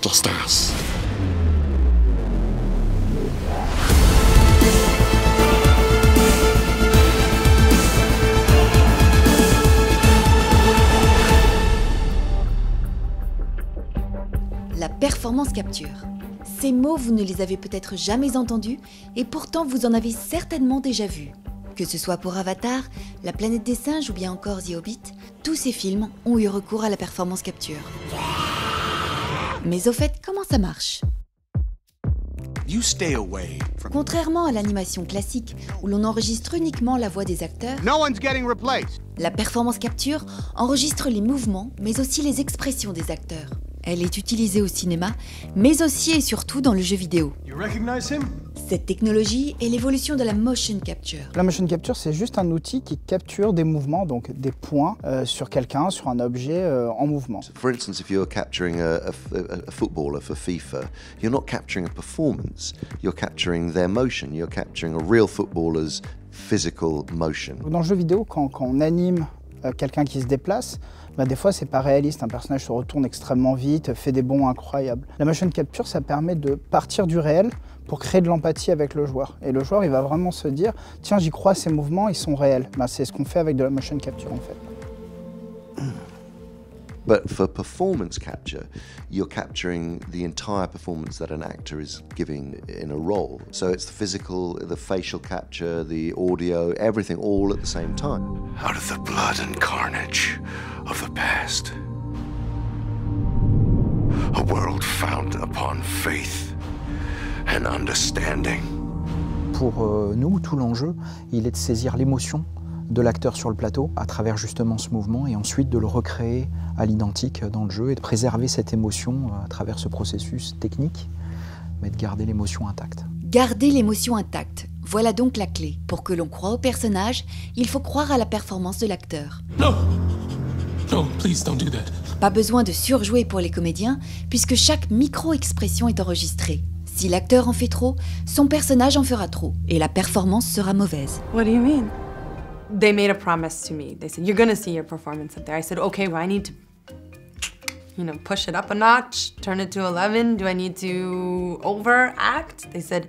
Justice. La performance capture. Ces mots, vous ne les avez peut-être jamais entendus et pourtant vous en avez certainement déjà vu. Que ce soit pour Avatar, La planète des singes ou bien encore The Hobbit, tous ces films ont eu recours à la performance capture. Mais au fait, comment ça marche ? Contrairement à l'animation classique, où l'on enregistre uniquement la voix des acteurs, la performance capture enregistre les mouvements, mais aussi les expressions des acteurs. Elle est utilisée au cinéma, mais aussi et surtout dans le jeu vidéo. Cette technologie est l'évolution de la motion capture. La motion capture, c'est juste un outil qui capture des mouvements, donc des points sur quelqu'un, sur un objet en mouvement. For instance, if you're capturing a footballer for FIFA, you're not capturing a performance, you're capturing their motion, you're capturing a real footballer's physical motion. Dans le jeu vidéo, quand on anime quelqu'un qui se déplace, des fois c'est pas réaliste, un personnage se retourne extrêmement vite, fait des bonds incroyables. La motion capture, ça permet de partir du réel pour créer de l'empathie avec le joueur. Et le joueur, il va vraiment se dire, tiens, j'y crois, ces mouvements, ils sont réels. C'est ce qu'on fait avec de la motion capture en fait. But for performance capture, you're capturing the entire performance that an actor is giving in a role. So it's the physical, the facial capture, the audio, everything all at the same time. Out of the blood and carnage of the past, a world founded upon faith and understanding. Pour nous, tout l'enjeu, il est de saisir l'émotion de l'acteur sur le plateau à travers justement ce mouvement et ensuite de le recréer à l'identique dans le jeu et de préserver cette émotion à travers ce processus technique, mais de garder l'émotion intacte. Garder l'émotion intacte, voilà donc la clé. Pour que l'on croie au personnage, il faut croire à la performance de l'acteur. No! No, please don't do that. Pas besoin de surjouer pour les comédiens, puisque chaque micro-expression est enregistrée. Si l'acteur en fait trop, son personnage en fera trop, et la performance sera mauvaise. What do you mean? They made a promise to me. They said, you're gonna see your performance up there. I said, okay, well, I need to, push it up a notch, turn it to 11. Do I need to overact? They said,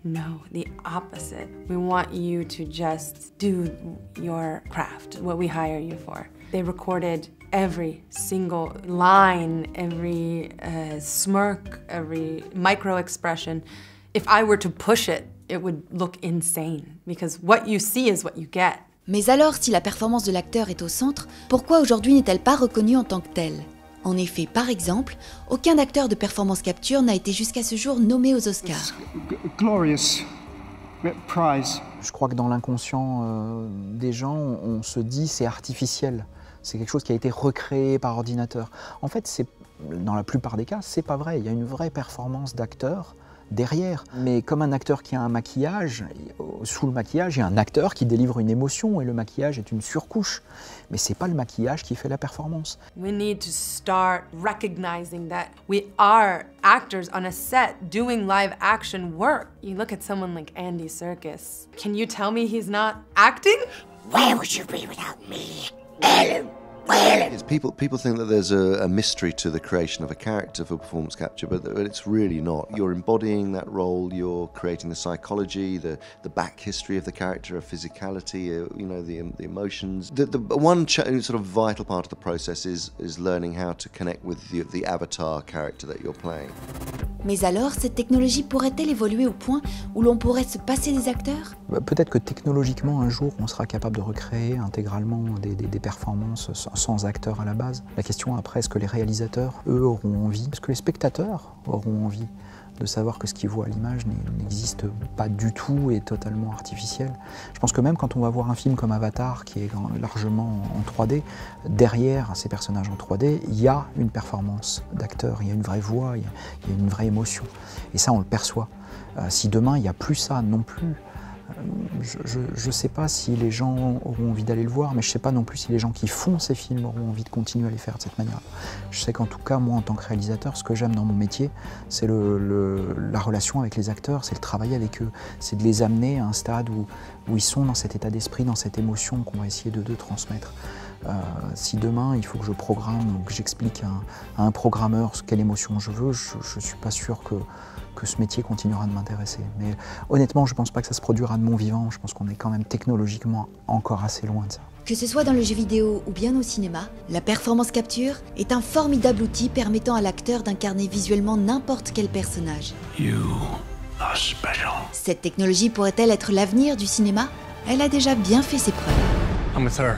no, the opposite. We want you to just do your craft, what we hire you for. They recorded every single line, every smirk, every micro-expression. If I were to push it, it would look insane, because what you see is what you get. Mais alors, si la performance de l'acteur est au centre, pourquoi aujourd'hui n'est-elle pas reconnue en tant que telle ? En effet, par exemple, aucun acteur de performance capture n'a été jusqu'à ce jour nommé aux Oscars. Glorious prize. Je crois que dans l'inconscient des gens, on se dit c'est artificiel. C'est quelque chose qui a été recréé par ordinateur. En fait, dans la plupart des cas, c'est pas vrai. Il y a une vraie performance d'acteur derrière. Mais comme un acteur qui a un maquillage, sous le maquillage, il y a un acteur qui délivre une émotion et le maquillage est une surcouche. Mais c'est pas le maquillage qui fait la performance. We need to start recognizing that we are actors on a set doing live action work. You look at someone like Andy Serkis. Can you tell me he's not acting? Where would you be without me? People think that there's a mystery to the creation of a character for performance capture, but it's really not. You're embodying that role, you're creating the psychology, the back history of the character, of physicality, the emotions. The one sort of vital part of the process is learning how to connect with the avatar character that you're playing. Mais alors, cette technologie pourrait-elle évoluer au point où l'on pourrait se passer des acteurs ? Peut-être que technologiquement, un jour, on sera capable de recréer intégralement des performances sans acteurs à la base. La question après, est-ce que les réalisateurs, eux, auront envie ? Est-ce que les spectateurs auront envie de savoir que ce qu'ils voient à l'image n'existe pas du tout et est totalement artificiel. Je pense que même quand on va voir un film comme Avatar, qui est largement en 3D, derrière ces personnages en 3D, il y a une performance d'acteur, il y a une vraie voix, il y a une vraie émotion. Et ça, on le perçoit. Si demain, il n'y a plus ça non plus, je ne sais pas si les gens auront envie d'aller le voir, mais je ne sais pas non plus si les gens qui font ces films auront envie de continuer à les faire de cette manière. Je sais qu'en tout cas, moi, en tant que réalisateur, ce que j'aime dans mon métier, c'est la relation avec les acteurs, c'est le travail avec eux, c'est de les amener à un stade où ils sont dans cet état d'esprit, dans cette émotion qu'on va essayer de transmettre. Si demain il faut que je programme ou que j'explique à un programmeur quelle émotion je veux, je ne suis pas sûr que ce métier continuera de m'intéresser. Mais honnêtement, je ne pense pas que ça se produira de mon vivant. Je pense qu'on est quand même technologiquement encore assez loin de ça. Que ce soit dans le jeu vidéo ou bien au cinéma, la performance capture est un formidable outil permettant à l'acteur d'incarner visuellement n'importe quel personnage. You are special. Cette technologie pourrait-elle être l'avenir du cinéma? Elle a déjà bien fait ses preuves. I'm with her.